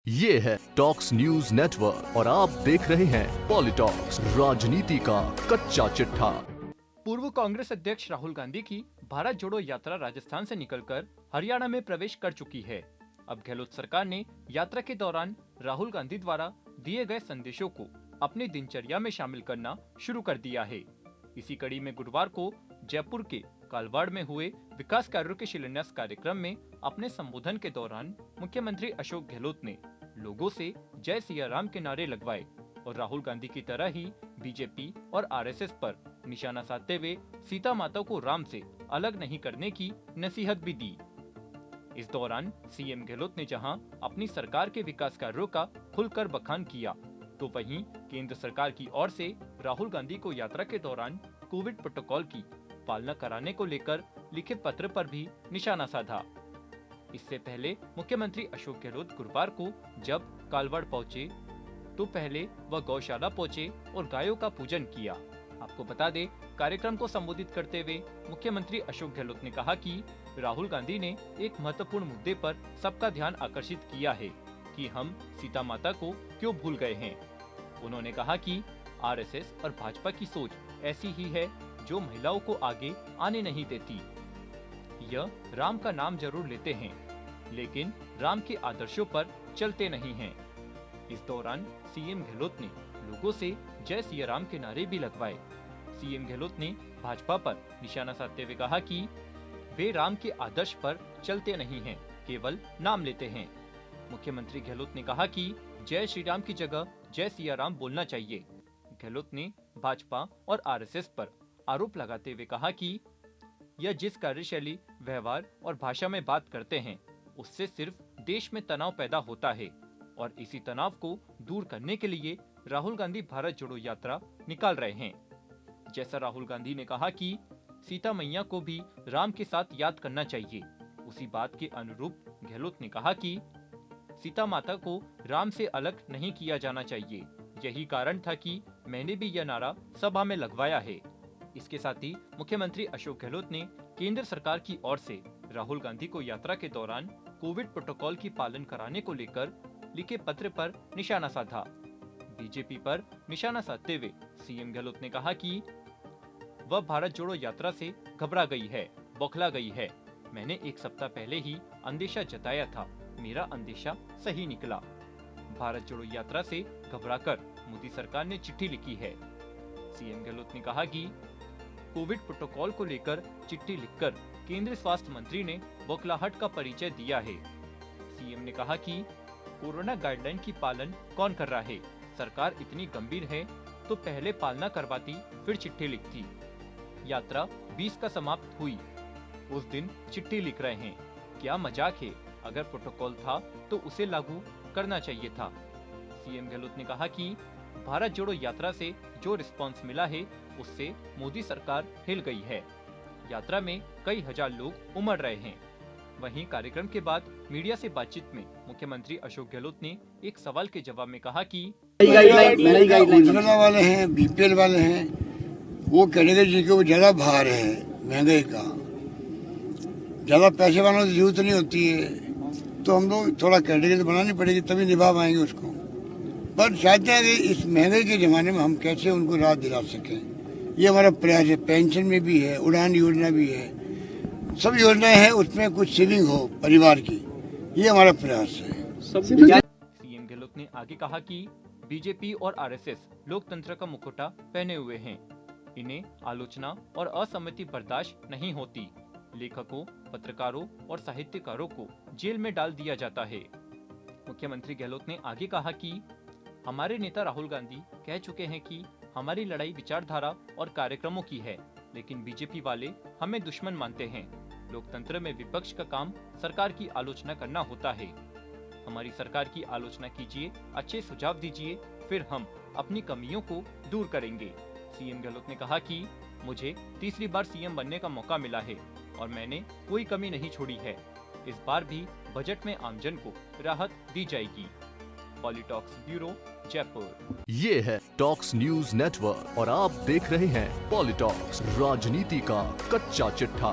ये है talks news network और आप देख रहे हैं पॉलिटॉक्स, राजनीति का कच्चा चिट्ठा। पूर्व कांग्रेस अध्यक्ष राहुल गांधी की भारत जोड़ो यात्रा राजस्थान से निकलकर हरियाणा में प्रवेश कर चुकी है। अब गहलोत सरकार ने यात्रा के दौरान राहुल गांधी द्वारा दिए गए संदेशों को अपनी दिनचर्या में शामिल करना शुरू कर दिया है। इसी कड़ी में गुरुवार को जयपुर के कालवाड़ में हुए विकास कार्यों के शिलान्यास कार्यक्रम में अपने संबोधन के दौरान मुख्यमंत्री अशोक गहलोत ने लोगों से जय सिया राम के नारे लगवाए और राहुल गांधी की तरह ही बीजेपी और आरएसएस पर निशाना साधते हुए सीता माता को राम से अलग नहीं करने की नसीहत भी दी। इस दौरान सीएम गहलोत ने जहां अपनी सरकार के विकास कार्यों का खुलकर बखान किया, तो वहीं केंद्र सरकार की ओर से राहुल गांधी को यात्रा के दौरान कोविड प्रोटोकॉल की पालना कराने को लेकर लिखे पत्र पर भी निशाना साधा। इससे पहले मुख्यमंत्री अशोक गहलोत गुरुवार को जब कालवाड़ पहुंचे तो पहले वह गौशाला पहुंचे और गायों का पूजन किया। आपको बता दें, कार्यक्रम को संबोधित करते हुए मुख्यमंत्री अशोक गहलोत ने कहा कि राहुल गांधी ने एक महत्वपूर्ण मुद्दे पर सबका ध्यान आकर्षित किया है कि हम सीता माता को क्यों भूल गए हैं। उन्होंने कहा कि आरएसएस और भाजपा की सोच ऐसी ही है जो महिलाओं को आगे आने नहीं देती। यह राम का नाम जरूर लेते हैं, लेकिन राम के आदर्शों पर चलते नहीं हैं। इस दौरान सीएम गहलोत ने लोगों से जय सिया राम के नारे भी लगवाए। सीएम गहलोत ने भाजपा पर निशाना साधते हुए कहा कि वे राम के आदर्श पर चलते नहीं हैं, केवल नाम लेते हैं। मुख्यमंत्री गहलोत ने कहा कि जय श्री राम की जगह जय सिया राम बोलना चाहिए। गहलोत ने भाजपा और आरएसएस पर आरोप लगाते हुए कहा कि यह जिस कार्यशैली, व्यवहार और भाषा में बात करते हैं, उससे सिर्फ देश में तनाव पैदा होता है और इसी तनाव को दूर करने के लिए राहुल गांधी भारत जोड़ो यात्रा निकाल रहे हैं। जैसा राहुल गांधी ने कहा कि सीता मैया को भी राम के साथ याद करना चाहिए, उसी बात के अनुरूप गहलोत ने कहा कि सीता माता को राम से अलग नहीं किया जाना चाहिए। यही कारण था कि मैंने भी यह नारा सभा में लगवाया है। इसके साथ ही मुख्यमंत्री अशोक गहलोत ने केंद्र सरकार की ओर से राहुल गांधी को यात्रा के दौरान कोविड प्रोटोकॉल की पालन कराने को लेकर लिखे पत्र पर निशाना साधा। बीजेपी पर निशाना साधते हुए सीएम गहलोत ने कहा कि वह भारत जोड़ो यात्रा से घबरा गई है, बौखला गई है। मैंने एक सप्ताह पहले ही अंदेशा जताया था, मेरा अंदेशा सही निकला। भारत जोड़ो यात्रा से घबराकर मोदी सरकार ने चिट्ठी लिखी है। सीएम गहलोत ने कहा कि कोविड प्रोटोकॉल को लेकर चिट्ठी लिखकर केंद्रीय स्वास्थ्य मंत्री ने बौखलाहट का परिचय दिया है। सीएम ने कहा कि कोरोना गाइडलाइन की पालन कौन कर रहा है? सरकार इतनी गंभीर है तो पहले पालना करवाती, फिर चिट्ठी लिखती। यात्रा 20 का समाप्त हुई, उस दिन चिट्ठी लिख रहे हैं। क्या मजाक है? अगर प्रोटोकॉल था तो उसे लागू करना चाहिए था। सीएम गहलोत ने कहा कि भारत जोड़ो यात्रा से जो रिस्पांस मिला है, उससे मोदी सरकार हिल गई है। यात्रा में कई हजार लोग उमड़ रहे हैं। वहीं कार्यक्रम के बाद मीडिया से बातचीत में मुख्यमंत्री अशोक गहलोत ने एक सवाल के जवाब में कहा कि उज्ज्वला वाले हैं, बीपीएल वाले हैं, वो कैटेगरी जिनको ज्यादा भार है महंगाई का, ज्यादा पैसे वालों की जरूरत नहीं होती है, तो हम लोग थोड़ा कैटेगरी बनानी पड़ेगी, तभी निभा पाएंगे उसको। पर चाहते हैं कि इस महंगाई के जमाने में हम कैसे उनको राहत दिला सकें, ये हमारा प्रयास है। पेंशन में भी है, उड़ान योजना भी है, सब योजनाएं हैं, उसमें कुछ सेविंग हो परिवार की, ये हमारा प्रयास है। सीएम गहलोत ने आगे कहा कि बीजेपी और आरएसएस लोकतंत्र का मुखौटा पहने हुए हैं, इन्हें आलोचना और असहमति बर्दाश्त नहीं होती। लेखकों, पत्रकारों और साहित्यकारों को जेल में डाल दिया जाता है। मुख्यमंत्री गहलोत ने आगे कहा कि हमारे नेता राहुल गांधी कह चुके हैं कि हमारी लड़ाई विचारधारा और कार्यक्रमों की है, लेकिन बीजेपी वाले हमें दुश्मन मानते हैं। लोकतंत्र में विपक्ष का काम सरकार की आलोचना करना होता है। हमारी सरकार की आलोचना कीजिए, अच्छे सुझाव दीजिए, फिर हम अपनी कमियों को दूर करेंगे। सीएम गहलोत ने कहा कि मुझे तीसरी बार सीएम बनने का मौका मिला है और मैंने कोई कमी नहीं छोड़ी है। इस बार भी बजट में आमजन को राहत दी जाएगी। पॉलिटॉक्स ब्यूरो, जयपुर। ये है टॉक्स न्यूज नेटवर्क और आप देख रहे हैं पॉलिटॉक्स, राजनीति का कच्चा चिट्ठा।